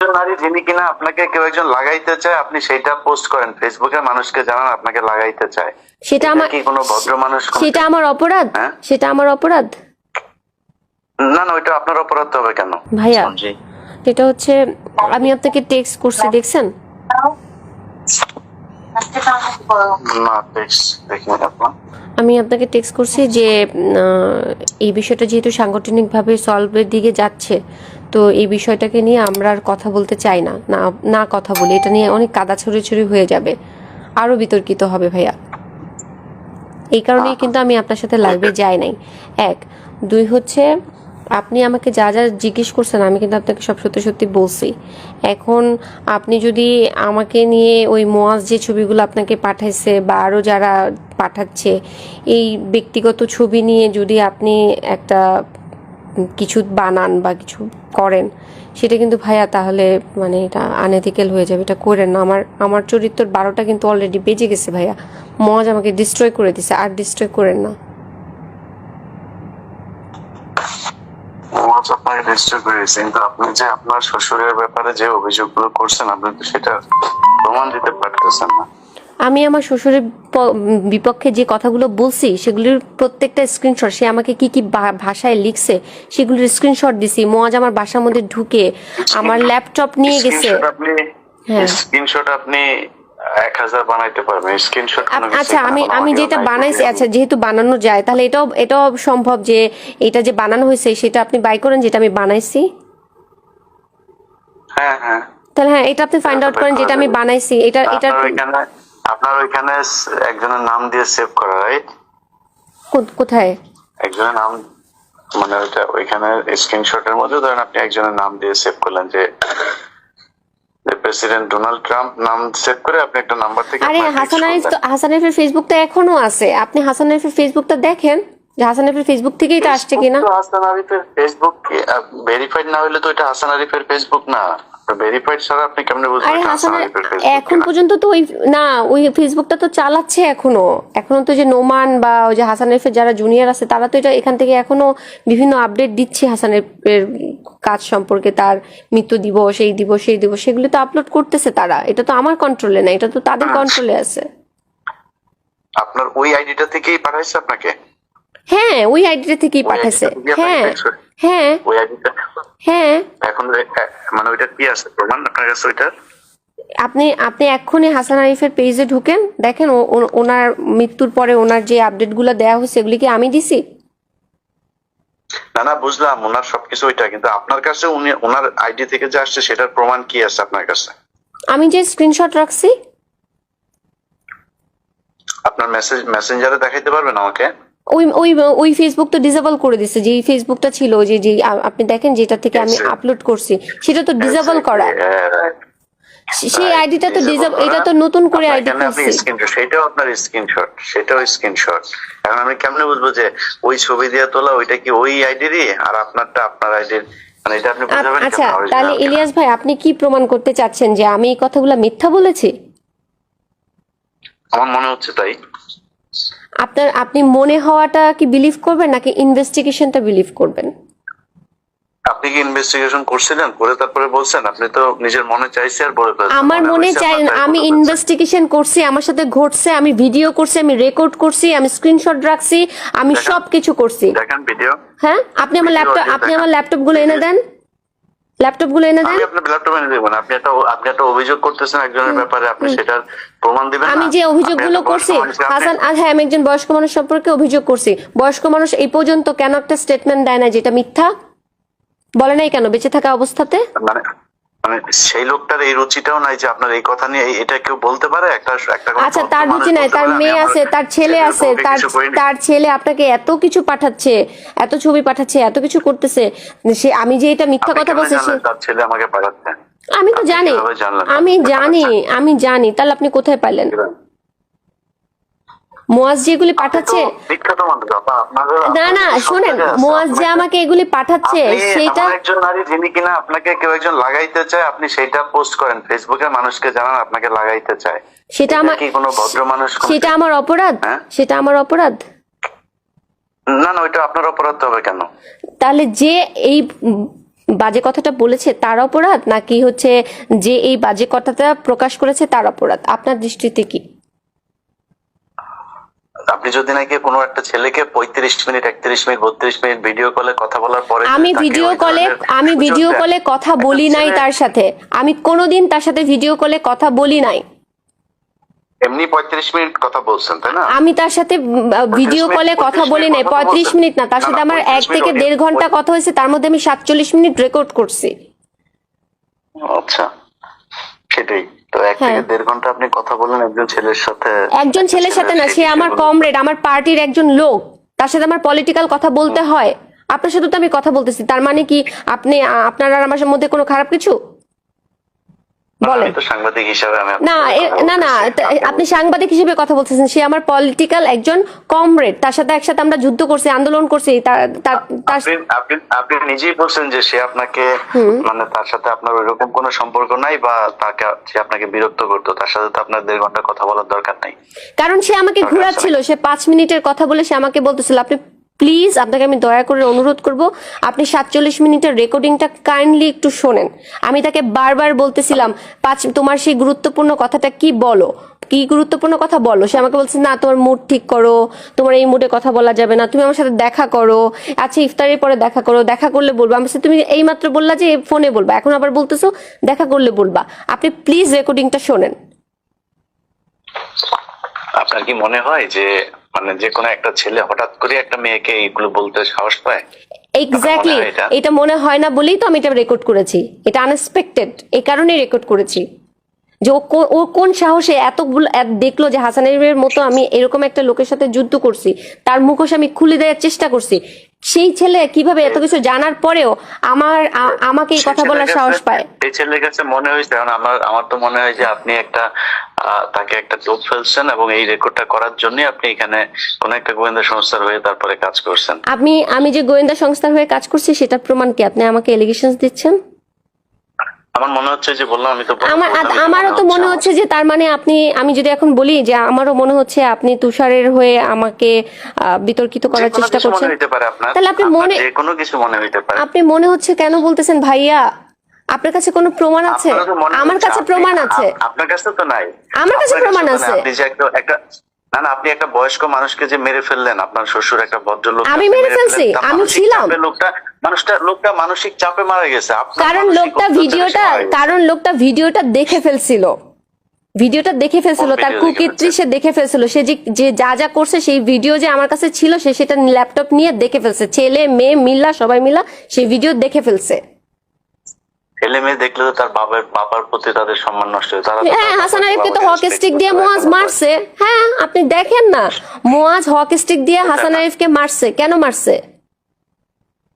নারী যিনি কিনা আপনাকে কেউ একজন লাগাইতে চায়, আপনি সেটা পোস্ট করেন ফেসবুকে, মানুষকে জানান আপনাকে লাগাইতে চায়। সেটা আমার কি কোনো ভদ্র মানুষ? সেটা আমার অপরাধ? হ্যাঁ? সেটা আমার অপরাধ? না না, ওইটা আপনার অপরাধ হবে কেন ভাইয়া? জি। এটা হচ্ছে আমি আপনাকে টেক্সট করছি, দেখছেন? না টেক্সট দেখিনি আপনার। আমি আপনাকে টেক্সট করছি যে এই বিষয়টা যেহেতু সাংগঠনিকভাবে সলভের দিকে যাচ্ছে, তো এই বিষয়টাকে নিয়ে আমরা আর কথা বলতে চাই না, না কথা বলি, এটা নিয়ে অনেক কাদা ছড়ি হয়ে যাবে, আরো বিতর্কিত হবে ভাইয়া। এই কারণেই কিন্তু আমি আপনার সাথে লাইভে যাই নাই। এক, দুই হচ্ছে আপনি আমাকে যা যা জিজ্ঞেস করছেন আমি কিন্তু আপনাকে সব সত্যি সত্যি বলছি। এখন আপনি যদি আমাকে নিয়ে ওই মোয়াজ যে ছবিগুলো আপনাকে পাঠাইছে বা আরও যারা পাঠাচ্ছে, এই ব্যক্তিগত ছবি নিয়ে যদি আপনি একটা কিছু বানান বা কিছু করেন, সেটা কিন্তু ভাইয়া তাহলে মানে এটা আনএথিক্যাল হয়ে যাবে। এটা করেন না। আমার চরিত্রের 12টা কিন্তু অলরেডি বেজে গেছে ভাইয়া। মজ আমাকে ডিস্ট্রয় করে দিছে, আর ডিস্ট্রয় করেন না। আপনাকে ডিস্টার্ব করেছে, কিন্তু আপনি যে আপনার শ্বশুরের ব্যাপারে যে অভিযোগগুলো করছেন আপনি তো সেটা প্রমাণ দিতে পারতেছেন না। আমি আমার শ্বশুরের বিপক্ষে যে কথাগুলো বলছি সেগুলির প্রত্যেকটা স্ক্রিনশট, সে আমাকে কি কি ভাষায় লিখছে সেগুলির স্ক্রিনশট দিছি। মোয়াজ আমার বাসার মধ্যে ঢুকে আমার ল্যাপটপ নিয়ে গেছে। হ্যাঁ, স্ক্রিনশট আপনি 1000 বানাইতে পারবেন স্ক্রিনশট। আচ্ছা, আমি যেটা বানাইছি, আচ্ছা যেহেতু বানানো যায় তাহলে এটাও সম্ভব যে এটা যে বানানো হয়েছে সেটা আপনি বাই করেন যেটা আমি বানাইছি। হ্যাঁ হ্যাঁ, তাহলে হ্যাঁ, এটা আপনি ফাইন্ড আউট করেন যেটা আমি বানাইছি। এটা আপনার ওইখানে একজনের নাম দিয়ে সেভ করা, রাইট? কোথায় একজনের নাম, মানে ওইটা ওইখানে স্ক্রিনশটের মধ্যে ধরেন আপনি একজনের নাম দিয়ে সেভ করলেন যে প্রেসিডেন্ট ডোনাল্ড ট্রাম্প, নাম সেভ করে আপনি একটা নাম্বার থেকে। আরে হাসান আরিফের ফেসবুকটা এখনো আছে, আপনি হাসান আরিফের ফেসবুকটা দেখেন যে হাসান আরিফের ফেসবুক থেকেই তো আসছে কিনা। হাসান আরিফের ফেসবুক ভেরিফাইড না হলে তো এটা হাসান আরিফের ফেসবুক না। ভেরিফাইড ছাড়া আপনি কেমনে বুঝবেন? আরে এখন পর্যন্ত তো ওই ফেসবুকটা তো চালাচ্ছে এখনো তো যে নোমান বা ওই যে হাসান আরিফের যারা জুনিয়র আছে তারা তো এটা এখান থেকে এখনো বিভিন্ন আপডেট দিচ্ছে হাসান আরিফের কাজ সম্পর্কে, তার মৃত্যু দিবস, এই দিবস সেই দিবস, সেগুলো তো আপলোড করতেছে তারা। এটা তো আমার কন্ট্রোলে না, এটা তো তাদের কন্ট্রোলে আছে। আপনার ওই আইডিটা থেকেই পাঠাইছে আপনাকে? হ্যাঁ, ওই আইডিটা থেকেই পাঠাইছে। হ্যাঁ হ্যাঁ ওই আইডিটা। হ্যাঁ, এখন মানে ওইটা কি আছে প্রমাণ আপনার কাছে ওইটার? আপনি এক্ষুনি হাসান আরিফের পেজে ঢুকেন, দেখেন ওনার মৃত্যুর পরে ওনার যে আপডেটগুলো দেওয়া হয়েছে এগুলি কি আমি দিছি? না না, বুঝলাম ওনার সবকিছু ওইটা, কিন্তু আপনার কাছে উনি ওনার আইডি থেকে যে আসছে সেটার প্রমাণ কি আছে আপনার কাছে? আমি যে স্ক্রিনশট রাখছি। আপনার মেসেঞ্জারে দেখাইতে পারবেন আমাকে? ওই ফেসবুক তো ডিসেবল করে দিছে। যে ফেসবুকটা ছিল যে আপনি দেখেন যেটা থেকে আমি আপলোড করছি সেটা তো ডিসেবল করা। সেই আইডিটা তো ডিসেবল, এটা তো নতুন করে আইডি খুলছি। সেটাও আপনার স্ক্রিনশট, সেটাও স্ক্রিনশট। এখন আমি কেমনে বুঝবো যে ওই ছবি দিয়ে তোলা ওইটা কি ওই আইডিরই আর আপনারটা আপনার আইডির? মানে এটা আপনি বুঝাবেন? আচ্ছা, তাহলে ইলিয়াস ভাই আপনি কি প্রমাণ করতে চাচ্ছেন যে আমি এই কথাগুলো মিথ্যা বলেছি? আমার মনে হচ্ছে তাই। আপনি মনে হওয়াটা কি বিলিভ করবেন নাকি ইনভেস্টিগেশনটা বিলিভ করবেন? আপনি কি ইনভেস্টিগেশন করছিলেন, করে তারপরে বলছেন? আপনি তো নিজের মনে চাইছে আর বলে ফেলছেন। আমার মনে চাই, আমি ইনভেস্টিগেশন করছি, আমার সাথে ঘটছে, আমি ভিডিও করছি, আমি রেকর্ড করছি, আমি স্ক্রিনশট রাখছি, আমি সবকিছু করছি। দেখেন ভিডিও। হ্যাঁ, আপনি আমার ল্যাপটপ গুলো এনে দেন। আমি আপনার ল্যাপটপ এনে দেব না। আপনি একটা অভিযোগ করতেছেন একজনের ব্যাপারে, আপনি সেটার প্রমাণ দিবেন না? আমি যে অভিযোগগুলো করছি হাসান, হ্যাঁ আমি একজন বয়স্ক মানুষ সম্পর্কে অভিযোগ করছি। বয়স্ক মানুষ এই পর্যন্ত কেন একটা স্টেটমেন্ট দেয় না যেটা মিথ্যা? বলে নাই কেন বেঁচে থাকা অবস্থাতে? মানে সেই লোকটার এই রুচিটাও নাই যে আপনার এই কথা নিয়ে এটা কেউ বলতে পারে। আচ্ছা, তার রুচি নাই, তার মেয়ে আছে, তার ছেলে আছে, তার ছেলে আপনাকে এত কিছু পাঠাচ্ছে, এত ছবি পাঠাচ্ছে, এত কিছু করতেছে, সে আমি যে এটা মিথ্যা কথা বলছি তার ছেলে আমাকে পাঠাচ্ছে? আমি তো জানি, আমি জানি। তাহলে আপনি কোথায় পাইলেন? মোয়াজ যে এগুলি পাঠাচ্ছে, না না শোনেন, মোয়াজ যে আমাকে এগুলি পাঠাচ্ছে সেটা একজন নারী যিনি কিনা আপনাকে কেউ একজন লাগাইতে চায়, আপনি সেটা পোস্ট করেন ফেসবুকে, মানুষকে জানান আপনাকে লাগাইতে চায়। সেটা আমার কি কোনো ভদ্র মানুষ? সেটা আমার অপরাধ? সেটা আমার অপরাধ? না না, ওইটা আপনার অপরাধ হবে কেন? তাহলে যে এই বাজে কথাটা বলেছে তার অপরাধ, নাকি হচ্ছে যে এই বাজে কথাটা প্রকাশ করেছে তার অপরাধ? আপনার দৃষ্টিতে কি? আপনি যদি নাকি কোনো একটা ছেলেকে 35 মিনিট 31 মিনিট 32 মিনিট ভিডিও কলে কথা বলার পরে আমি ভিডিও কলে কথা বলি নাই তার সাথে, আমি কোনোদিন তার সাথে ভিডিও কলে কথা বলি নাই। এমনি 35 মিনিট কথা বলছেন তাই না? আমি তার সাথে ভিডিও কলে কথা বলি নাই 35 মিনিট না, তার সাথে আমার 1 থেকে 1.5 ঘন্টা কথা হয়েছে, তার মধ্যে আমি 47 মিনিট রেকর্ড করছি। আচ্ছা, সেটাই তো 1 থেকে 1.5 ঘন্টা আপনি কথা বলেন একজন ছেলের সাথে। একজন ছেলের সাথে না, সে আমার কমরেড, আমার পার্টির একজন লোক, তার সাথে আমার পলিটিক্যাল কথা বলতে হয়। আপনার সাথে তো আমি কথা বলতেছি, তার মানে কি আপনি আপনার আর আমার মধ্যে কোনো খারাপ কিছু বলেন? আমি তো সাংবাদিক হিসাবে আমি না না না, আপনি সাংবাদিক হিসেবে কথা বলতেছেন, সে আমার পলিটিক্যাল একজন কমরেড, তার সাথে একসাথে আমরা যুদ্ধ করছি, আন্দোলন করছি। আপনি নিজেই বলছেন যে সে আপনাকে মানে তার সাথে আপনার ওইরকম কোনো সম্পর্ক নাই, বা তাকে সে আপনাকে বিরক্ত করতো, তার সাথে তো আপনার 1.5 ঘন্টা কথা বলার দরকার নাই। কারণ সে আমাকে ঘুরাচ্ছিল, সে 5 মিনিটের কথা বলে সে আমাকে বলতেছিল, আপনি প্লিজ, আপনাকে আমি দয়া করে অনুরোধ করব, আপনি 47 মিনিটের রেকর্ডিংটা কাইন্ডলি একটু শোনেন। আমি তাকে বারবার বলতেছিলাম, তোমার সেই গুরুত্বপূর্ণ কথাটা কি বলো, কি গুরুত্বপূর্ণ কথা বলো। সে আমাকে বলছে, না তোমার মুড ঠিক করো, তোমার এই মুডে কথা বলা যাবে না, তুমি আমার সাথে দেখা করো, আচ্ছা ইফতারের পরে দেখা করো, দেখা করলে বলবো। আমি বলছি, তুমি এইমাত্র বললা যে ফোনে বলবা, এখন আবার বলতেছো দেখা করলে বলবা। আপনি প্লিজ রেকর্ডিংটা শোনেন। আপনার কি মনে হয় যে মানে যে কোনো একটা ছেলে হঠাৎ করে একটা মেয়েকে এইগুলো বলতে সাহস পায়? এক্স্যাক্টলি, এটা মনে হয় না বলেই তো আমি এটা রেকর্ড করেছি। এটা আনএক্সপেক্টেড, এই কারণেই রেকর্ড করেছি যে ও কোন সাহসে এতগুলো দেখলো যে হাসানের মতো আমি এরকম একটা লোকের সাথে যুদ্ধ করছি, তার মুখোশ আমি খুলে দেওয়ার চেষ্টা করছি। সেই ছেলে কিভাবে এত কিছু জানার পরেও আমাকে এই কথা বলার সাহস পায়? এই ছেলের কাছে মনে হয়েছে, আমার তো মনে হয় যে আপনি একটা তাকে একটা টোপ ফেলছেন, এবং এই রেকর্ডটা করার জন্য আপনি এখানে কোন একটা গোয়েন্দা সংস্থার হয়ে তারপরে কাজ করছেন। আমি যে গোয়েন্দা সংস্থার হয়ে কাজ করছি সেটার প্রমাণ কি? আপনি আমাকে এলিগেশনস দিচ্ছেন। আমার মনে হচ্ছে যে বললাম, আমি তো আমারও তো মনে হচ্ছে যে তার মানে আমি যদি এখন বলি যে আমারও মনে হচ্ছে আপনি তুষারের হয়ে আমাকে বিতর্কিত করার চেষ্টা করছেন। তাহলে আপনি কোনো কিছু মনে হইতে পারে। আপনি মনে হচ্ছে কেন বলতেছেন ভাইয়া? আপনার কাছে কোনো প্রমাণ আছে? আমার কাছে প্রমাণ আছে। আপনার কাছে তো নাই। আমার কাছে প্রমাণ আছে। আপনি যে একটা না, আপনি একটা বয়স্ক মানুষকে যে মেরে ফেললেন, আপনার শ্বশুর একটা ভদ্রলোক, আমি মেরে ফেলছি, আমি ছিলাম। লোকটা মানসিক চাপে মারা গেছে। কারণ লোকটা ভিডিওটা দেখে ফেলছিল, তার কুকীর্তি সে দেখে ফেলছিল। সে যে যা করছে সেই ভিডিও যে আমার কাছে ছিল, সে সেটা ল্যাপটপ নিয়ে দেখে ফেলছে। ছেলে মেয়ে মিল্লা সবাই মিলা সেই ভিডিও দেখে ফেলছে। ছেলে মেয়ে দেখলে তো তার বাবার প্রতি তাদের সম্মান নষ্ট হয়। হ্যাঁ, হাসান আরিফকে তো হক স্টিক দিয়ে মুয়াজ মারছে। হ্যাঁ, আপনি দেখেন না, মুয়াজ হক স্টিক দিয়ে হাসান আরিফকে মারছে। কেন মারছে?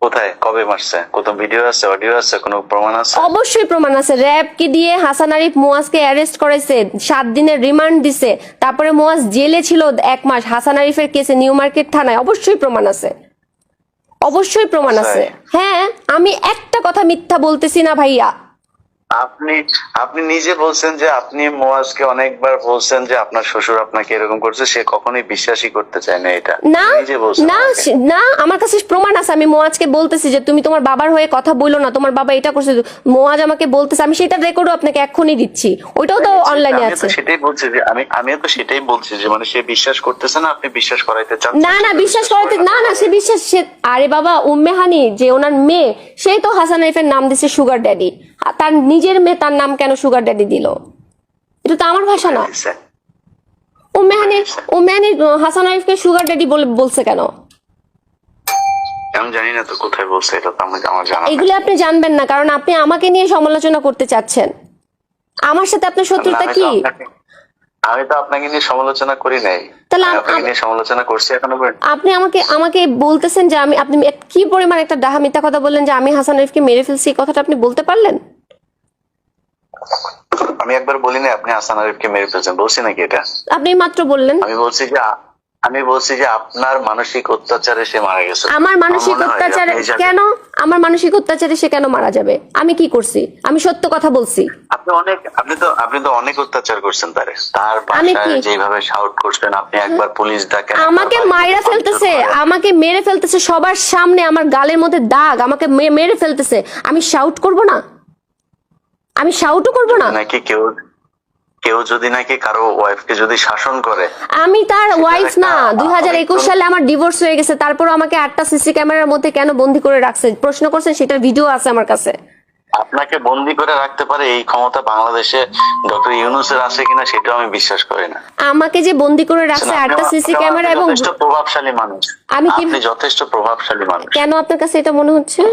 কোথায়, কবে মারছে? কত ভিডিও আছে, অডিও আছে, কোনো প্রমাণ আছে? অবশ্যই প্রমাণ আছে। র‍্যাব কি দিয়ে হাসান আরিফ মুয়াজকে অ্যারেস্ট করেছে, 7 দিনের রিমান্ড দিছে, তারপরে মুয়াজ জেলে ছিল 1 মাস হাসান আরিফের কেসে নিউ মার্কেট থানায়। অবশ্যই প্রমাণ আছে, অবশ্যই প্রমাণ আছে। হ্যাঁ, আমি একটা কথা মিথ্যা বলতেছি না ভাইয়া। আপনি নিজে বলছেন যে আপনি মুয়াজকে অনেকবার বলছেন যে আপনার শ্বশুর আপনাকে এরকম করছে, সে কখনোই বিশ্বাসই করতে চায় না এটা। না, আমার কাছে প্রমাণ আছে। আমি মুয়াজকে বলতেছি যে তুমি তোমার বাবার হয়ে কথা বইলো না, তোমার বাবা এটা করছে। মুয়াজ আমাকে বলতেছে, আমি সেটা রেকর্ডও আপনাকে এক্ষুনি দিচ্ছি, ওইটাও তো অনলাইনে আছে। সেটাই বলছি যে আমিও তো সেটাই বলছি যে মানে সে বিশ্বাস করতেছে না, আপনি বিশ্বাস করাইতে চাচ্ছেন। না, বিশ্বাস করাইতে না, সে আরে বাবা, উম্মে হানি যে ওনার মেয়ে, সেই তো হাসান আরিফের নাম দিছে সুগার ড্যাডি। তার নিজের মেয়ে তার নাম কেন সুগার ড্যাডি দিল? এটা তো আমার ভাষা না। উম্মে হানি হাসান আরিফকে সুগার ড্যাডি বলছে কেন? আমি জানি না তো কোথায় বলছে, এটা তো আমার জানা। এগুলো আপনি জানবেন না, কারণ আপনি আমাকে নিয়ে সমালোচনা করতে চাচ্ছেন। আমার সাথে আপনার শত্রুতা কি? আমি তো আপনাকে নিয়ে সমালোচনা করি নাই। তাহলে আপনাকে নিয়ে সমালোচনা করছি এখনো। আপনি আমাকে বলতেছেন যে আপনি কি পরিমাণ একটা ডাহা মিথ্যা কথা বললেন যে আমি হাসান আরিফকে মেরে ফেলছি। এই কথাটা আপনি বলতে পারলেন? আমি একবার বলি না আপনি হাসান আরিফকে মেরে ফেলছেন, বলছি নাকি এটা? আপনি মাত্র বললেন। আমি বলছি যে আমি বলছি যে আপনার মানসিক অত্যাচারে সে মারা গেছে। আমার মানসিক মনে হয় অত্যাচারে আপনি যাকে- কেন? আমার মানসিক অত্যাচারে সে কেন মারা যাবে? আমি কি করছি? আমি সত্য কথা বলছি। আপনি তো অনেক অত্যাচার করছেন তার আমি কি? বাসায় যেভাবে শাউট করছেন, আপনি একবার পুলিশ ডাকেন, আমাকে মাইরা ফেলতেছে, আমাকে মেরে ফেলতেছে সবার সামনে, আমার গালের মধ্যে দাগ, আমাকে মেরে ফেলতেছে। আমি শাউট করব না? আমি শাউটও করব না? নাকি কেউ যদি নাকি কারো ওয়াইফকে যদি শাসন করে, আমি তার ওয়াইফ না। 2021 সালে আমার ডিভোর্স হয়ে গেছে, তারপরও আমাকে 8টা সিসি ক্যামেরার মধ্যে কেন বন্দি করে রাখছে? প্রশ্ন করছেন, সেটার ভিডিও আছে আমার কাছে। আপনাকে বন্দি করে রাখতে পারে এই ক্ষমতা বাংলাদেশে ডক্টর ইউনূসের আছে কিনা সেটাও আমি বিশ্বাস করি না। আমাকে যে বন্দি করে রাখছে 8টা সিসি ক্যামেরা, এবং যথেষ্ট প্রভাবশালী মানুষ, আমি কি আপনি যথেষ্ট প্রভাবশালী মানুষ। কেন আপনার কাছে এটা মনে হচ্ছে?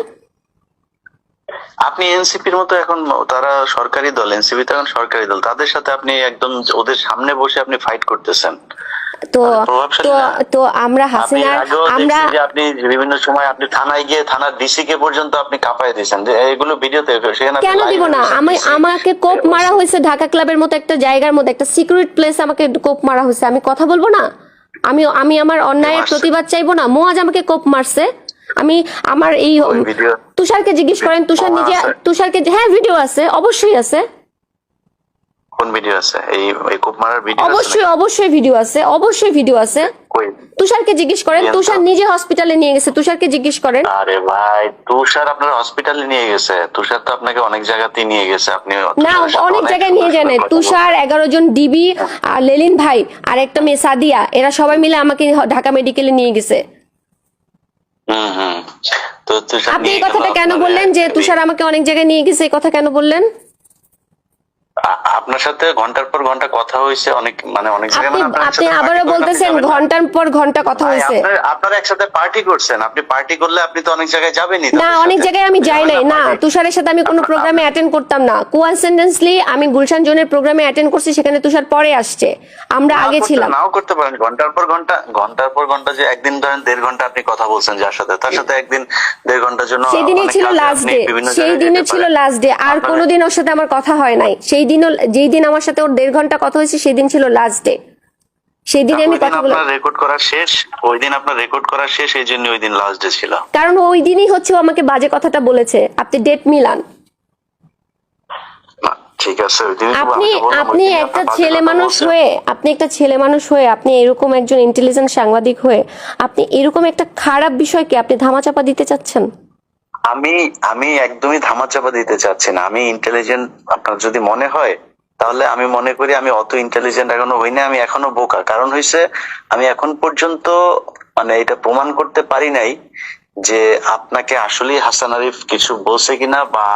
আপনি এনসিপির মতো, এখন তারা সরকারি দল, এনসিপি তো এখন সরকারি দল, তাদের সাথে আপনি একদম ওদের সামনে বসে আপনি ফাইট করতেছেন। তো প্রভাবশালী তো না? তো আমরা হাসিনার আমরা আপনি বিভিন্ন সময় আপনি থানায় গিয়ে থানার ডিসি কে পর্যন্ত আপনি কাঁপায় দিয়েছেন, যে এগুলো ভিডিওতে সেখানে কেন দিব না? আমাকে কোপ মারা হয়েছে ঢাকা ক্লাবের মতো একটা জায়গার মধ্যে, একটা সিকিউরিট প্লেস, আমাকে কোপ মারা হয়েছে। আমি কথা বলবো না? আমি আমার অন্যায়ের প্রতিবাদ চাইবো না? মোয়াজ আমাকে কোপ মারছে, আমি আমার এই তুষারকে জিজ্ঞেস করেন, তুষার নিজে, তুষারকে, হ্যাঁ ভিডিও আছে, অবশ্যই আছে। কোন ভিডিও আছে? এই কোপ মারার ভিডিও? অবশ্যই ভিডিও আছে, অবশ্যই ভিডিও আছে। কই? তুষারকে জিজ্ঞেস করেন, তুষার নিজে হসপিটালে নিয়ে গেছে, তুষারকে জিজ্ঞেস করেন। আরে ভাই, তুষার আপনার হসপিটালে নিয়ে গেছে? তুষার তো আপনাকে অনেক জায়গাতে নিয়ে গেছে। আপনি না, অনেক জায়গায় নিয়ে যায় নাই। তুষার, 11 জন ডিবি, আর লেলিন ভাই, আর একটা মেয়ে সাদিয়া, এরা সবাই মিলে আমাকে ঢাকা মেডিকেলে নিয়ে গেছে। তো তুষার আপনি এই কথাটা কেন বললেন যে তুষার আমাকে অনেক জায়গায় নিয়ে গেছে? এই কথা কেন বললেন? আপনার সাথে ঘন্টার পর ঘন্টা কথা হয়েছে, অনেক জায়গায়। আপনি আবারও বলতেছেন ঘন্টার পর ঘন্টা কথা হয়েছে। আপনারা একসাথে পার্টি করছেন, আপনি পার্টি করলে আপনি তো অনেক জায়গায় যাবেনই। না, অনেক জায়গায় আমি যাই নাই। না, তুষারের সাথে আমি কোনো প্রোগ্রামে অ্যাটেন্ড করতাম না। কোইন্সিডেন্টলি আমি গুলশান জোনের প্রোগ্রামে অ্যাটেন্ড করছি, সেখানে তুষার পরে আসছে, আমরা আগে ছিলাম। নাও করতে পারেন। ঘন্টার পর ঘন্টা যে একদিন ধরেন 1.5 ঘন্টা আপনি কথা বলছেন যার সাথে, তার সাথে একদিন 1.5 ঘন্টার জন্য, সেদিনই ছিল লাস্ট ডে, সেই দিনে ছিল লাস্ট ডে। আর কোনোদিন ওর সাথে আমার কথা হয় নাই। সেই দিনও, যেই দিন আমার সাথে ওর 1.5 ঘন্টা কথা হয়েছে, সেই দিন ছিল লাস্ট ডে। সেই দিনে আমি কথা বলে, আপনার রেকর্ড করা শেষ, ওই দিন আপনার রেকর্ড করা শেষ, এই জন্য ওই দিন লাস্ট ডে ছিল। কারণ ওই দিনই হচ্ছে ও আমাকে বাজে কথাটা বলেছে। আপনি ডেট মিলান। ঠিক আছে, আপনি একটা ছেলে মানুষ হয়ে, আপনি এরকম একজন ইন্টেলিজেন্ট সাংবাদিক হয়ে আপনি এরকম একটা খারাপ বিষয়কে আপনি ধামাচাপা দিতে চাচ্ছেন? আমি একদমই ধামাচাপা দিতে চাচ্ছি না। আমি ইন্টেলিজেন্ট আপনার যদি মনে হয়, তাহলে আমি মনে করি আমি অত ইন্টেলিজেন্ট এখনো হই না, আমি এখনো বোকা। কারণ হইছে, আমি এখন পর্যন্ত এটা প্রমাণ করতে পারি নাই যে আপনাকে আসলে হাসান আরিফ কিছু বলছে কিনা, বা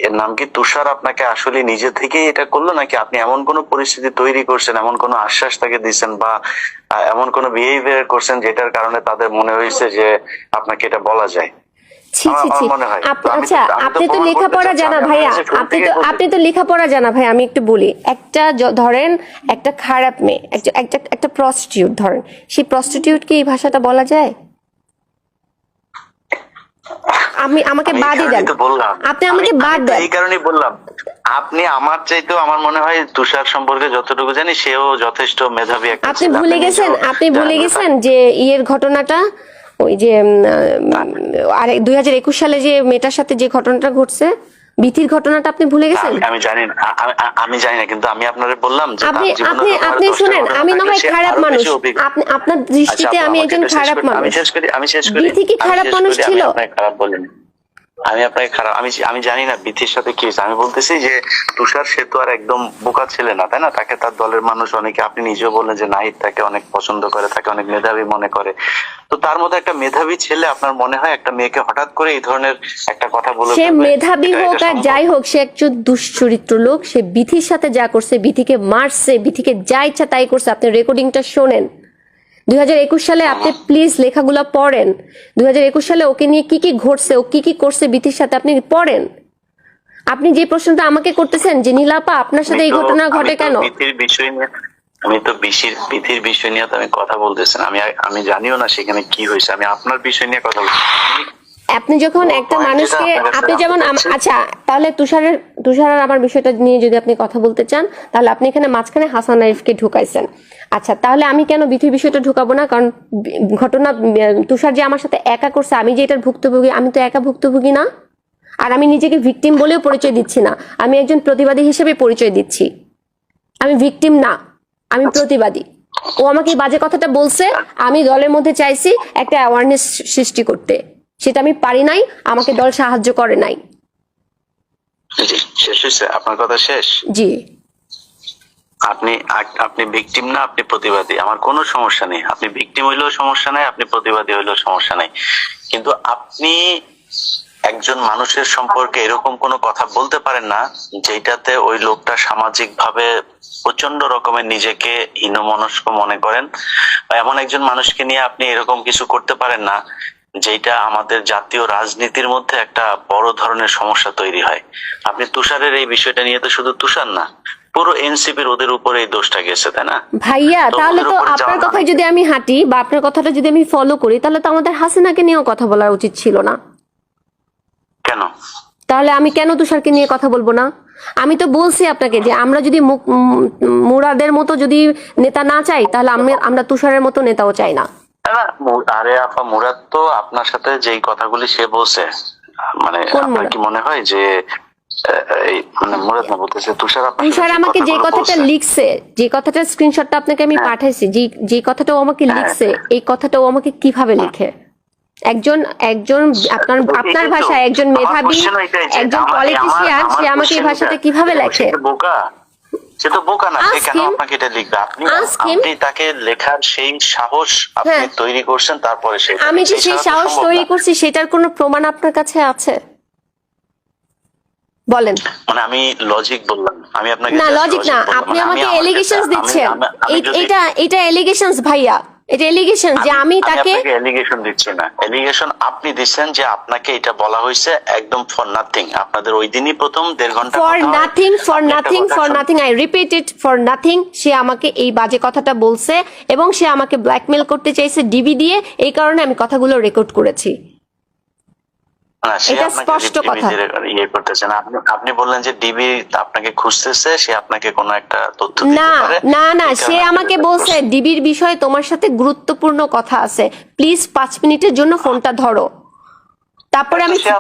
এর নাম কি তুষার আপনাকে আসলে নিজে থেকেই এটা করলো, নাকি আপনি এমন কোন পরিস্থিতি তৈরি করছেন, এমন কোন আশ্বাস তাকে দিচ্ছেন, বা এমন কোন বিহেভিয়ার করছেন যেটার কারণে তাদের মনে হয়েছে যে আপনাকে এটা বলা যায়। আচ্ছা, আপনি তো লেখাপড়া জানা ভাইয়া, আপনি তো লেখাপড়া জানা ভাই। আমি একটু বলি, একটা ধরেন একটা খারাপ মেয়ে, একটা প্রস্টিটিউট ধরেন, সেই প্রস্টিটিউটকে এই ভাষাটা বলা যায়? আমাকে বাদই দেন, আপনি আমাকে বাদ দেন। এই কারণেই বললাম, আপনি আমার চাইতেও আমার মনে হয় তুষার সম্পর্কে যতটুকু জানি, সেও যথেষ্ট মেধাবী একটা ছেলে। আপনি ভুলে গেছেন যে ইয়ের ঘটনাটা, ওই যে 2021 সালে যে মেয়েটার সাথে যে ঘটনাটা ঘটছে, ভীতির ঘটনাটা আপনি ভুলে গেছেন? আমি জানি না, কিন্তু আমি আপনারে বললাম যে আপনি শুনেন, আমি না হয় খারাপ মানুষ, আপনার দৃষ্টিতে আমি একজন খারাপ মানুষ। আমি শেষ করি। ভীতি কি খারাপ মানুষ ছিল? খারাপ বলেন, আমি আপনাকে খারাপ, আমি জানি না বিথির সাথে কি হয়েছে। আমি বলতেছি যে তুষার, সে তো আর একদম বোকা ছেলে না, তাই না? তাকে তার দলের মানুষ অনেকে, আপনি নিজেও বললেন যে নাহিদ তাকে অনেক পছন্দ করে, তাকে অনেক মেধাবী মনে করে। তো তার মধ্যে একটা মেধাবী ছেলে আপনার মনে হয় একটা মেয়েকে হঠাৎ করে এই ধরনের একটা কথা বলে? সে মেধাবী হোক আর যাই হোক, সে একজন দুশ্চরিত্র লোক। সে বিথির সাথে যা করছে, বিথিকে মারছে, বিথিকে যা ইচ্ছা তাই করছে। আপনি রেকর্ডিংটা শোনেন 2021 সালে, আপনি প্লিজ লেখাগুলা পড়েন। 2021 সালে ওকে নিয়ে কি কি ঘটছে, ও কি কি করছে বিথির সাথে, আপনি পড়েন। আপনি যে প্রশ্নটা আমাকে করতেছেন যে নীলাপা আপনার সাথে এই ঘটনা ঘটে কেন, আমি তো বিথির বিষয় নিয়ে তো আমি কথা বলতেছি না। আমি জানিও না সেখানে কি হয়েছে, আমি আপনার বিষয় নিয়ে কথা বলছি। আপনি যখন একটা point মানুষকে যেটা আপনার কাছে আপনি যেমন জানতে চাচ্ছি। আচ্ছা, তাহলে তুষার আর আমার বিষয়টা নিয়ে যদি আপনি কথা বলতে চান, তাহলে আপনি এখানে মাঝখানে হাসান আরিফকে ঢুকাইছেন। আচ্ছা, তাহলে আমি কেন বিথির বিষয়টা ঢুকাবো না? কারণ ঘটনা তুষার যে আমার সাথে একা করছে, আমি যে এটার ভুক্তভোগী, আমি তো একা ভুক্তভোগী না। আর আমি নিজেকে ভিকটিম বলেও পরিচয় দিচ্ছি না, আমি একজন প্রতিবাদী হিসেবে পরিচয় দিচ্ছি। আমি ভিকটিম না, আমি প্রতিবাদী। ও আমাকে এই বাজে কথাটা বলছে, আমি দলের মধ্যে চাইছি একটা অ্যাওয়ারনেস সৃষ্টি করতে, সেটা আমি পারি নাই, আমাকে দল সাহায্য করে নাই। জি, শেষ হয়েছে আপনার কথা শেষ? জি, আপনি ভিকটিম না, আপনি প্রতিবাদী, আমার কোনো সমস্যা নেই। আপনি ভিকটিম হইলেও সমস্যা নাই, আপনি প্রতিবাদী হইলেও সমস্যা নাই, কিন্তু আপনি একজন মানুষের সম্পর্কে এরকম কোনো কথা বলতে পারেন না যেটাতে ওই লোকটা সামাজিক ভাবে প্রচন্ড রকমের নিজেকে হীনমনস্ক মনে করেন, বা এমন একজন মানুষকে নিয়ে আপনি এরকম কিছু করতে পারেন না যেটা আমাদের জাতীয় রাজনীতির মধ্যে একটা বড় ধরনের সমস্যা তৈরি হয়। আপনি তুষারের এই বিষয়টা নিয়ে তো শুধু তুষার না, পুরো এনসিপির ওদের উপরে এই দোষটা গেছে, তাই না? ভাইয়া, তো তাহলে ওদের তো উপরে আপনার যাওয়া কথায় মানে যদি আমি হাঁটি বা আপনার কথাটা যদি আমি ফলো করি, তাহলে তো আমাদের হাসিনাকে নিয়েও কথা বলা উচিত ছিল না। কেন? তাহলে আমি কেন তুষারকে নিয়ে কথা বলবো না? আমি তো বলছি আপনাকে যে আমরা যদি মুরাদের মতো যদি নেতা না চাই, তাহলে আমরা তুষারের মতো নেতাও চাই না। না, আরে আপা, মুরাদ তো আপনার সাথে যেই কথাগুলি সে বলছে, মানে কোন আপনার মুরাদ? কি মনে হয় যে এই মানে মুরাদ না বলতেছে তুষার, আপনার সাথে তুষার যে আমাকে যে কথাগুলো কথাটা বলছে, লিখছে, যে কথাটার স্ক্রিনশটটা আপনাকে আমি হ্যাঁ। পাঠাইছি, যে কথাটা ও আমাকে হ্যাঁ। লিখছে, এই কথাটা ও আমাকে কিভাবে লিখে? একজন একজন আপনার আপনার এটাই তো। ভাষায় একজন আমার মেধাবী, question এটাই যে একজন আমার পলিটিশিয়ান, সে আমাকে এই question ভাষাটা এটা। কিভাবে দেখো, লেখে? সে তো বোকা, সে তো বোকা না, সে Ask কেন him. আপনাকে এটা লিখবে? আপনি Ask him. আপনি তাকে লেখার সেই সাহস আপনি হ্যাঁ। তৈরি করছেন, তারপরে সে আমি যে সেই ছাড়া তো সাহস সম্ভব তৈরি না। করছি, সেটার কোনো প্রমাণ আপনার কাছে আছে? বলেন। মানে আমি লজিক বললাম, আমি আপনাকে না, just লজিক না, logic বললাম। আপনি মানে আমি আমাকে আমার এলিগেশনস ক্ষেত্রে- দিচ্ছেন। আমি যদি এটা এলিগেশনস ভাইয়া, এটা এলিগেশন যে আমি তাকে আপনাকে এলিগেশন দিচ্ছি না, এলিগেশন আপনি দিচ্ছেন যে আপনাকে এটা বলা হয়েছে একদম ফর নাথিং। আপনাদের ওই দিনই প্রথম 1.5 ঘন্টা ফর কথা হয়, নাথিং, ফর আপনি একটা নাথিং, কথা ফর শুন- nothing, I repeat it, for nothing. সে আমাকে এই বাজে কথাটা বলছে এবং সে আমাকে ব্ল্যাকমেল করতে চাইছে ডিবি দিয়ে, এই কারণে আমি কথাগুলো রেকর্ড করেছি। না, সে এটা আপনাকে স্পষ্ট ডিবি কথা। ইয়ে করতেছে না। আপনি বললেন যে ডিবি আপনাকে খুঁজতেছে, সে আপনাকে কোনো একটা তথ্য দিতে না পারে। না না, এই সে কারণে আমাকে আপনি বলছে ডিবির বিষয়ে তোমার সাথে গুরুত্বপূর্ণ কথা আছে, প্লিজ 5 মিনিটের জন্য ফোনটা ধরো। তারপরে আমি সে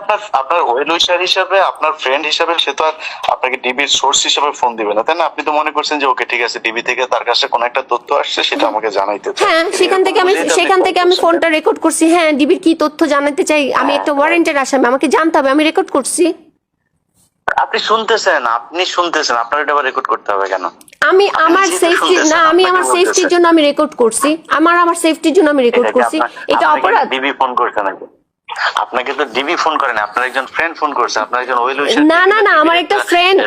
আপনার ওয়েল উইশার হিসাবে, আপনার ফ্রেন্ড হিসাবে সে তো আর আপনাকে ডিবির সোর্স হিসাবে ফোন দিবে না, তাই না? আপনি তো মনে করছেন যে ওকে ঠিক আছে, ডিবি থেকে তার কাছে কোনো একটা তথ্য আসছে, সেটা আমাকে জানাইতে চায়। হ্যাঁ, সেখান থেকে আমি ফোনটা রেকর্ড করছি। হ্যাঁ, ডিবির কি তথ্য জানাতে চাই, আমি একটা ওয়ারেন্টের আসামি, আমাকে জানতে হবে, আমি রেকর্ড করছি। আপনি শুনতেছেন, আপনার এটা আবার রেকর্ড করতে হবে কেন? আমি আপনি আমার নিজেই তো সেফটি শুনতেছেন, না, আমি আপনাকে আমার সেফটির বলতেছে। জন্য আমি রেকর্ড করছি, আমার সেফটির জন্য আমি রেকর্ড করছি। এটা অপরাধ? ডিবি ফোন করছে নাকি? আপনাকে তো ডিবি ফোন করে না, আপনার একজন ফ্রেন্ড ফোন করছে, আপনার একজন ওয়েল উইশার। না না না, আমার একটা ফ্রেন্ড,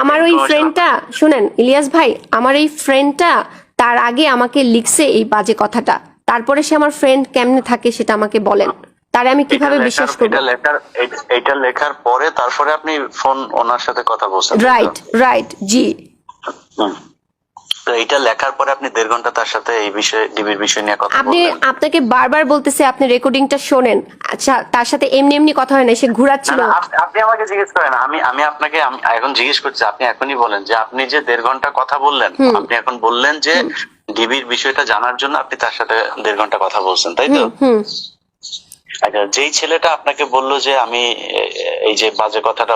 আমার ওই ফ্রেন্ডটা, শুনেন ইলিয়াস ভাই, আমার এই ফ্রেন্ডটা তার আগে আমাকে লিখছে এই বাজে কথাটা, তারপরে সে আমার ফ্রেন্ড কেমনে থাকে সেটা আমাকে বলেন, তারে আমি কিভাবে বিশ্বাস করব? এটা লেখার পরে তারপরে আপনি ফোন ওনার সাথে কথা বলছেন, তাই তো? রাইট, জি। হুম। তো এটা লেখার পরে আপনি 1.5 ঘন্টা তার সাথে এই বিষয়ে, ডিবির বিষয় নিয়ে কথা বললেন। আপনাকে বারবার বলতেছে আপনি রেকর্ডিংটা শোনেন। আচ্ছা, তার সাথে এমনি কথা হয় না, সে ঘুরাচ্ছিল। না, আপনি আমাকে জিজ্ঞেস করেন, আমি আপনাকে এখন জিজ্ঞেস করছি, আপনি এখনই বলেন যে আপনি যে 1.5 ঘন্টা কথা বললেন, আপনি এখন বললেন যে ডিবির বিষয়টা জানার জন্য আপনি তার সাথে 1.5 ঘন্টা কথা বলছেন, তাই তো? হুম। আচ্ছা, যেই ছেলেটা আপনাকে বললো যে আমি এই যে বাজে কথাটা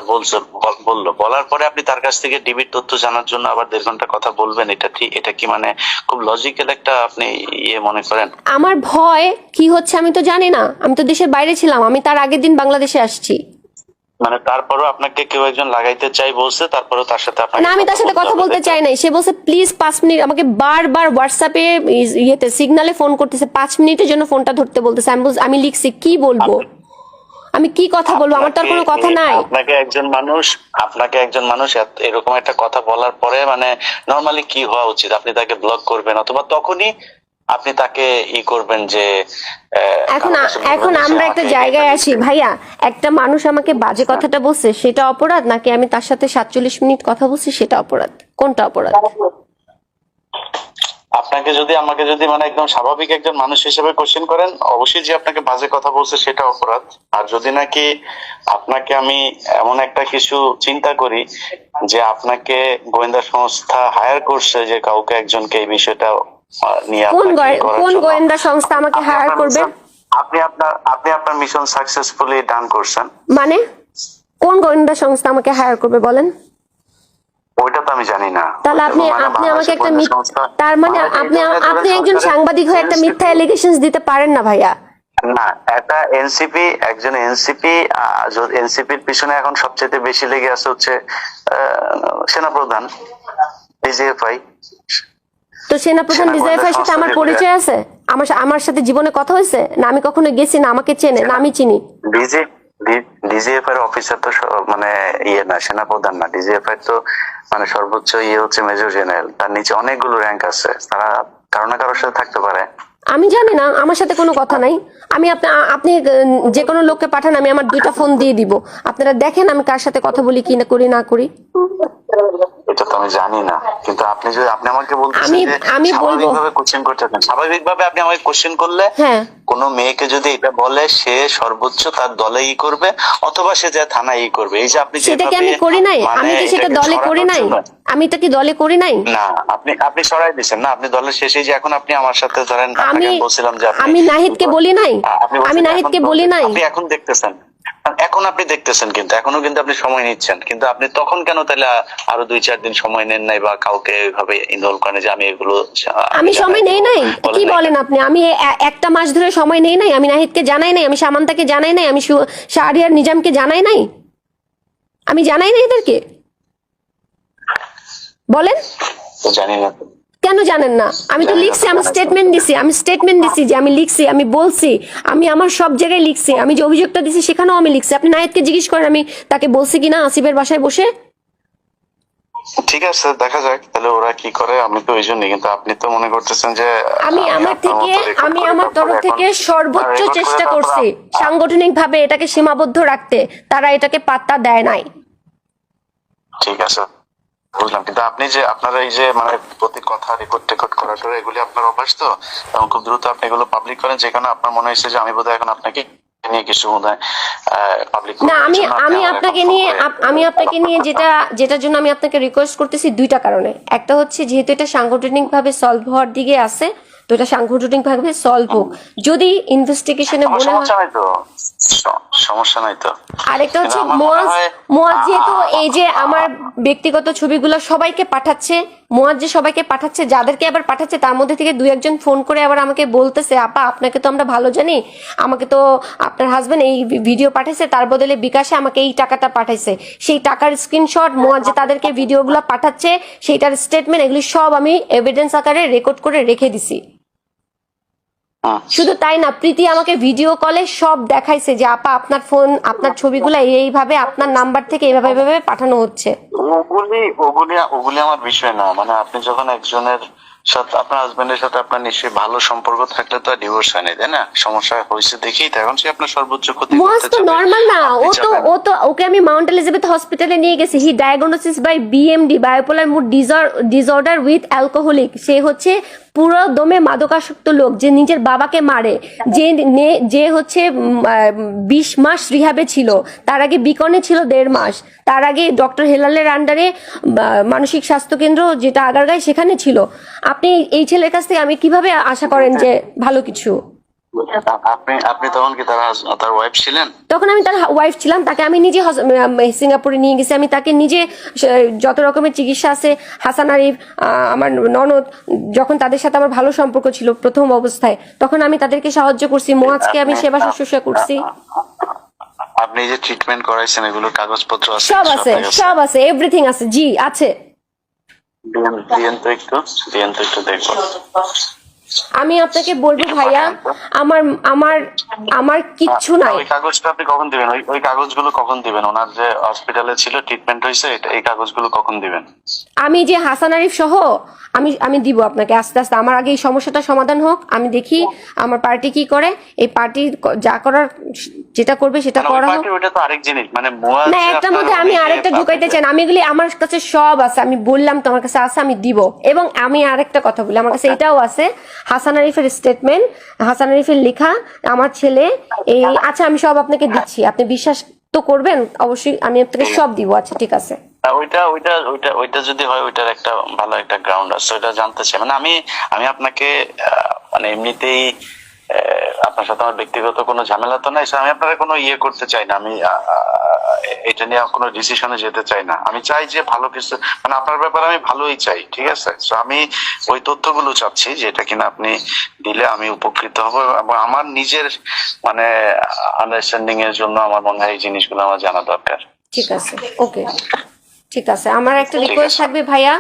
বলার পরে আপনি তার কাছ থেকে ডিবির তথ্য জানার জন্য আবার 1.5 ঘন্টা কথা বলবেন, এটা কি মানে খুব লজিক্যাল একটা আপনি ইয়ে মনে করেন? আমার ভয় কি হচ্ছে আমি তো জানি না, আমি তো দেশের বাইরে ছিলাম, আমি তার আগের দিন বাংলাদেশে আসছি। মানে তারপরও আপনাকে কেউ একজন লাগাইতে চাই বলছে, তারপরও তার সাথে আপনাকে না, আমি তার সাথে কথা বলতে চাই নাই। সে বলছে প্লিজ 5 মিনিট, আমাকে বারবার হোয়াটসঅ্যাপে ইয়েতে সিগনালে ফোন করতেছে, 5 মিনিটের জন্য ফোনটা ধরতে বলতেছে। আমি লিখছি কি বলবো, আমি কি কথা বলবো, আমার তো আর কোনো কথা নাই। আপনাকে একজন মানুষ এরকম একটা কথা বলার পরে মানে নরমালি কি হওয়া উচিত? আপনি তাকে ব্লক করবেন, অথবা তখনই আপনি তাকে করবেন যে এখন আমরা একটা জায়গায় আসি ভাইয়া, একটা মানুষ আমাকে বাজে কথাটা বলছে সেটা অপরাধ, নাকি আমি তার সাথে 47 মিনিট কথা বলছি সেটা অপরাধ? কোনটা অপরাধ? আপনাকে যদি আমাকে যদি মানে একদম স্বাভাবিক একজন মানুষ হিসেবে কোশ্চেন করেন, অবশ্যই যে আপনাকে বাজে কথা বলছে সেটা অপরাধ। আর যদি নাকি আপনাকে আমি এমন একটা কিছু চিন্তা করি যে আপনাকে গোয়েন্দা সংস্থা হায়ার করছে যে কাউকে একজনকে এই বিষয়টা নিয়ে কোন গোয়েন্দা সংস্থা আমাকে হায়ার করবে? আপনি আপনার মিশন সাকসেসফুলি ডান করছেন। মানে কোন গোয়েন্দা সংস্থা আমাকে হায়ার করবে বলেন? ওইটা তো আমি জানি না। তাহলে আপনি আমাকে একটা তার মানে আপনি একজন সাংবাদিক হয়ে একটা মিথ্যা অ্যালিগেশনস দিতে পারেন না ভাইয়া। না, এটা একজন এনসিপির পিছনে এখন সবচেয়ে বেশি লেগে আছে হচ্ছে সেনাপ্রধান ডিজিএফআই। তো সেনাপ্রধান ডিজিএফআই সাথে আমার পরিচয় আছে? আমার সাথে জীবনে কথা হয়েছে না? আমি কখনো গেছি না? আমাকে চেনে না? আমি চিনি? ডিজিএফআই এর অফিসার তো মানে না, সেনাপ্রধান না। ডিজিএফআই তো মানে সর্বোচ্চ হচ্ছে মেজর জেনারেল, তার নিচে অনেকগুলো র্যাঙ্ক আছে, তারা কারো না কারোর সাথে থাকতে পারে। আমি জানি না, আমার সাথে কোনো কথা নাই। আমি আপনি যে কোনো লোককে পাঠান, আমি আমার 2টা ফোন দিয়ে দিব, আপনারা দেখেন আমি কার সাথে কথা বলি কি না করি না করি। এটা তো আমি জানি না, কিন্তু আপনি আমাকে বলতেছেন যে আমি বলবো কোশ্চেন করতেছেন, স্বাভাবিকভাবে আপনি আমাকে কোশ্চেন করলে কোন মেয়েকে যদি এটা বলে সে সর্বোচ্চ তার দলে করবে, অথবা সে যা থানায় করবে। এই যে আপনি সেটা কি আমি করি নাই? আমি কি সেটা দলে করি নাই? আমি তো কি দলে করি নাই? না, আপনি সরাই দিচ্ছেন না। আপনি দলের শেষে যে এখন আপনি আমার সাথে ধরেন আমি বলছিলাম যে আমি নাহিদকে বলি নাই, আমি নাহিদকে বলি নাই। আপনি এখন দেখতেছেন, কিন্তু এখনো কিন্তু আপনি সময় নিচ্ছেন, কিন্তু আপনি তখন কেন তাহলে আরো 2-4 দিন সময় নেন নাই বা কাউকে এইভাবে ইনভলভ করেন যে আমি এগুলো আমি সময় নেই নাই? কি বলেন আপনি? আমি একটা মাস ধরে সময় নেই নাই? আমি নাহিদকে জানাই নাই, আমি সামান্তাকে জানাই নাই, আমি শাহরিয়ার নিজামকে জানাই নাই? আমি জানাই নাই এদেরকে? বলেন। জানি না। কেন জানেন না? আমি তো লিখছি, আমি স্টেটমেন্ট দিছি যে আমি লিখছি, আমি বলছি, আমি আমার সব জায়গায় লিখছি, আমি যে অভিযোগটা দিছি সেখানেও আমি লিখছি। আপনি নাহিদকে জিজ্ঞেস করেন আমি তাকে বলছি কিনা আসিফের বাসায় বসে। ঠিক আছে, দেখা যাক তাহলে ওরা কি করে। আমি তো ওই জন্যই, কিন্তু আপনি তো মনে করতেছেন যে আমি আমার তরফ থেকে সর্বোচ্চ চেষ্টা করছি সাংগঠনিক ভাবে এটাকে সীমাবদ্ধ রাখতে, তারা এটাকে পাত্তা দেয় নাই। ঠিক আছে, বুঝলাম, কিন্তু আপনি যে আপনারা এই যে মানে প্রতি কথা রেকর্ড করাটা এগুলি আপনার অভ্যাস তো, এবং খুব দ্রুত আপনি এগুলো পাবলিক করেন, যেখানে আপনার মনে হয়েছে যে আমি বোধহয় এখন আপনাকে নিয়ে কিছু পাবলিক না। আমি আপনাকে নিয়ে যেটার জন্য আমি আপনাকে রিকোয়েস্ট করতেছি 2টা কারণে। একটা হচ্ছে যেহেতু এটা সাংগঠনিক ভাবে সলভ হওয়ার দিকে আছে, তো এটা সাংগঠনিক ভাবে সলভ হোক। যদি ইনভেস্টিগেশনে মনে হয় সমস্যা নাই তো। আরেকটা হচ্ছে মুয়াজ যেহেতু এই যে আমার ব্যক্তিগত ছবিগুলো সবাইকে পাঠাচ্ছে, মুয়াজ যে সবাইকে পাঠাচ্ছে, যাদেরকে আবার পাঠাচ্ছে তার মধ্যে থেকে 2-1 জন ফোন করে আবার আমাকে বলতেছে, আপা আপনাকে তো আমরা ভালো জানি, আমাকে তো আপনার হাজবেন্ড এই ভিডিও পাঠাইছে, তার বদলে বিকাশে আমাকে এই টাকাটা পাঠাইছে। সেই টাকার স্ক্রিনশট, মুয়াজ যে তাদেরকে ভিডিওগুলো পাঠাচ্ছে সেইটার স্টেটমেন্ট, এগুলি সব আমি এভিডেন্স আকারে রেকর্ড করে রেখে দিছি। শুধু তাই না, প্রীতি আমাকে ভিডিও কলে সব দেখাইছে যে আপা আপনার ফোন, আপনার ছবিগুলো এইভাবে আপনার নাম্বার থেকে এইভাবে পাঠানো হচ্ছে। ওগুলি আমার বিষয় না। মানে আপনি যখন একজনের সাথে, আপনার হাজবেন্ডের সাথে আপনার নিশ্চয়ই ভালো সম্পর্ক থাকলে তো ডিভোর্স হয় না, তাই না? সমস্যা হয়েছে দেখেই তো এখন সে আপনার সর্বোচ্চ ক্ষতি করতে চায়। নরমাল না, ওকে আমি মাউন্ট এলিজাবেথ হসপিটালে নিয়ে গেছি। He diagnosis by BMD, bipolar mood disorder with alcoholic. সে হচ্ছে পুরো দমে মাদকাসক্ত লোক, যে নিজের বাবাকে মারে, যে হচ্ছে 20 মাস রিহাবে ছিল, তার আগে বিকনে ছিল 1.5 মাস, তার আগে ডক্টর হেলালের আন্ডারে মানসিক স্বাস্থ্য কেন্দ্র যেটা আগারগাঁয় সেখানে ছিল। আপনি এই ছেলের কাছ থেকে আমি কিভাবে আশা করেন যে ভালো কিছু? আপনি তখন কি তার ওয়াইফ ছিলেন? তখন আমি তার ওয়াইফ ছিলাম। তাকে আমি নিজে সিঙ্গাপুরে নিয়ে গেছি, আমি তাকে নিজে যত রকমের চিকিৎসা আছে, হাসান আরিফ, আমার ননদ, যখন তাদের সাথে আমার ভালো সম্পর্ক ছিল প্রথম অবস্থায়, তখন আমি তাদেরকে সাহায্য করছি। মুয়াজকে আমি সেবা শুশ্রূষা করছি। আপনি যে ট্রিটমেন্ট করাইছেন এগুলোর কাগজপত্র আছে? সব আছে, এভরিথিং আছে। জি আছে। দিয়েন তো একটু দেখবো। আমি আপনাকে বলবো ভাইয়া, আমার আমার আমার কিচ্ছু নাই। ওই কাগজটা আপনি কখন দিবেন? ওই কাগজগুলো কখন দিবেন? ওনার যে হসপিটালে ছিল, ট্রিটমেন্ট হয়েছে, এই কাগজগুলো কখন দিবেন? আমি যে হাসান আরিফ সহ আমি আমি দিব আপনাকে আস্তে আস্তে। আমার আগে এই সমস্যাটা সমাধান হোক, আমি দেখি আমার পার্টি কি করে। এই পার্টি যা করার যেটা করবে সেটা করা হোক। ওটা তো আরেক জিনিস, মানে মুয়া না, একটার মধ্যে আমি আরেকটা ঢুকাইতে চাই না। আমি এগুলি আমার কাছে সব আছে, আমি বললাম তো আমার কাছে আছে, আমি দিব। এবং আমি আরেকটা কথা বলি, আমার কাছে এটাও আছে, হাসান আরিফের স্টেটমেন্ট, হাসান আরিফের লেখা, আমার ছেলে এই, আচ্ছা আমি সব আপনাকে দিচ্ছি, আপনি বিশ্বাস তো করবেন অবশ্যই, আমি আপনাকে সব দিব। আচ্ছা ঠিক আছে। ওইটা যদি হয়, ওইটার একটা ভালো একটা গ্রাউন্ড আছে, ওইটা জানতে চাই। মানে আমি আপনাকে মানে এমনিতেই আপনার সাথে আমার ব্যক্তিগত কোনো ঝামেলা তো নাই, আমি আপনার কোনো ইয়ে করতে চাই না। আমি এটা নিয়ে কোনো ডিসিশনে যেতে চাই না। আমি চাই যে ভালো কিছু, মানে আপনার ব্যাপারে আমি ভালোই চাই, ঠিক আছে? তো আমি ওই তথ্যগুলো চাচ্ছি যেটা কিনা আপনি দিলে আমি উপকৃত হব, এবং আমার নিজের মানে আন্ডারস্ট্যান্ডিং এর জন্য আমার মনে হয় এই জিনিসগুলো আমার জানা দরকার। ঠিক আছে, ওকে, ঠিক আছে। আমার একটা রিকোয়েস্ট থাকবে ভাইয়া,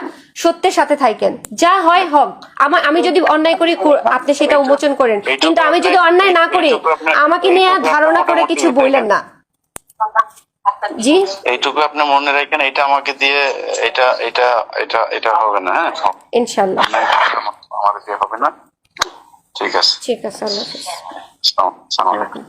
সত্যের সাথে থাকেন, যা হয় হোক। আমি যদি অন্যায় করি আপনি সেটা উন্মোচন করেন, কিন্তু আমি যদি অন্যায় না করি আমাকে নিয়ে ধারণা করে কিছু বললেন না। জি, এইটুকু আপনি মনে রাখেন, এটা আমাকে দিয়ে এটা এটা এটা এটা হবে না। হ্যাঁ, ইনশাল্লাহ আমার দিয়ে হবে না। ঠিক আছে, ঠিক আছে, আল্লাহ হাফেজ। আসসালামু আলাইকুম।